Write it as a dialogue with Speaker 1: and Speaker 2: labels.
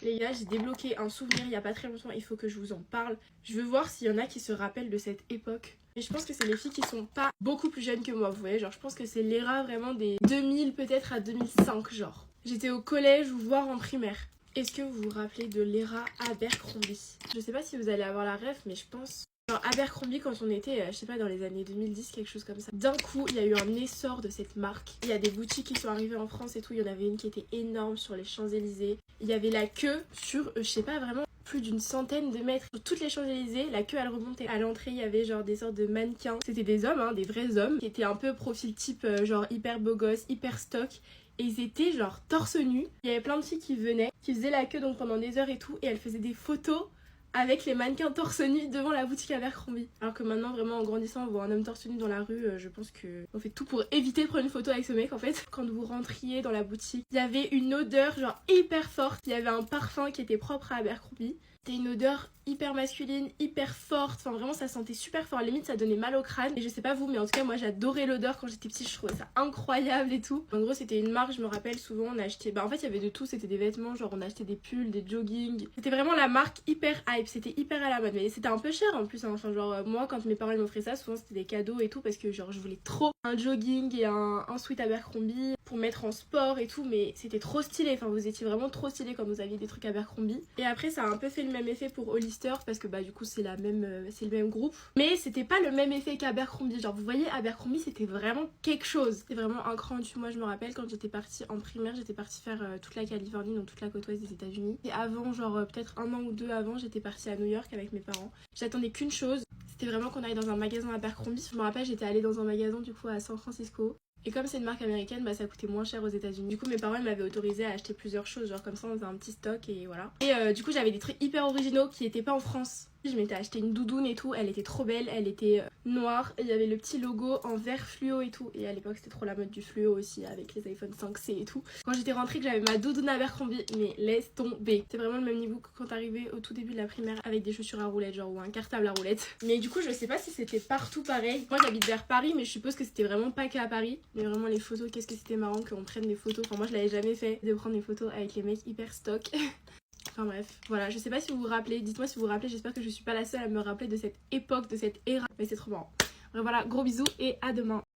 Speaker 1: Les gars, j'ai débloqué un souvenir il y a pas très longtemps, il faut que je vous en parle. Je veux voir s'il y en a qui se rappellent de cette époque. Et je pense que c'est les filles qui sont pas beaucoup plus jeunes que moi, vous voyez, genre je pense que c'est l'era vraiment des 2000 peut-être à 2005 genre. J'étais au collège ou voire en primaire. Est-ce que vous vous rappelez de l'era Abercrombie? Je sais pas si vous allez avoir la ref, mais je pense... Genre Abercrombie quand on était, je sais pas, dans les années 2010, quelque chose comme ça. D'un coup, il y a eu un essor de cette marque. Il y a des boutiques qui sont arrivées en France et tout. Il y en avait une qui était énorme sur les Champs-Élysées. Il y avait la queue sur, je sais pas vraiment, plus d'une centaine de mètres. Sur toutes les Champs-Élysées, la queue elle remontait. À l'entrée, il y avait genre des sortes de mannequins. C'était des hommes, hein, des vrais hommes, qui étaient un peu profil type, genre hyper beau gosse, hyper stock. Et ils étaient genre torse nu. Il y avait plein de filles qui venaient, qui faisaient la queue donc pendant des heures et tout. Et elles faisaient des photos avec les mannequins torse nu devant la boutique Abercrombie. Alors que maintenant, vraiment, en grandissant, on voit un homme torse nu dans la rue, je pense que on fait tout pour éviter de prendre une photo avec ce mec en fait. Quand vous rentriez dans la boutique, il y avait une odeur genre hyper forte. Il y avait un parfum qui était propre à Abercrombie. C'était une odeur hyper masculine, hyper forte, enfin vraiment ça sentait super fort, limite ça donnait mal au crâne. Et je sais pas vous, mais en tout cas moi j'adorais l'odeur quand j'étais petite, je trouvais ça incroyable et tout. En gros c'était une marque, je me rappelle souvent on achetait, en fait il y avait de tout, c'était des vêtements, genre on achetait des pulls, des joggings. C'était vraiment la marque hyper hype, c'était hyper à la mode, mais c'était un peu cher en plus, hein. Enfin genre moi quand mes parents m'offraient ça, souvent c'était des cadeaux et tout parce que genre je voulais trop un jogging et un sweat Abercrombie pour mettre en sport et tout, mais c'était trop stylé, enfin vous étiez vraiment trop stylé quand vous aviez des trucs Abercrombie. Et après ça a un peu fait le même effet pour Hollister parce que bah du coup c'est le même groupe, mais c'était pas le même effet qu'Abercrombie. Genre vous voyez Abercrombie c'était vraiment quelque chose, c'était vraiment un cran dessus. Moi je me rappelle quand j'étais partie en primaire, j'étais partie faire toute la Californie, donc toute la côte ouest des États-Unis. Et avant genre peut-être un an ou deux avant, j'étais partie à New York avec mes parents. J'attendais qu'une chose, c'était vraiment qu'on aille dans un magasin Abercrombie. Je me rappelle j'étais allée dans un magasin du coup à San Francisco. Et comme c'est une marque américaine, bah ça coûtait moins cher aux États-Unis. Du coup, mes parents m'avaient autorisé à acheter plusieurs choses, genre comme ça on faisait un petit stock et voilà. Et du coup, j'avais des trucs hyper originaux qui étaient pas en France. Je m'étais acheté une doudoune et tout, elle était trop belle, elle était noire et il y avait le petit logo en vert fluo et tout. Et à l'époque, c'était trop la mode du fluo aussi avec les iPhone 5C et tout. Quand j'étais rentrée, que j'avais ma doudoune Abercrombie, mais laisse tomber. C'est vraiment le même niveau que quand t'arrivais au tout début de la primaire avec des chaussures à roulettes, genre ou un cartable à roulettes. Mais du coup, je sais pas si c'était partout pareil. Moi, j'habite vers Paris, mais je suppose que c'était vraiment pas qu'à Paris. Mais vraiment, les photos, qu'est-ce que c'était marrant qu'on prenne des photos. Enfin, moi, je l'avais jamais fait de prendre des photos avec les mecs hyper stock. Enfin bref, voilà, je sais pas si vous vous rappelez, dites-moi si vous vous rappelez, j'espère que je suis pas la seule à me rappeler de cette époque, de cette ère, mais c'est trop marrant. Bref, voilà, gros bisous et à demain.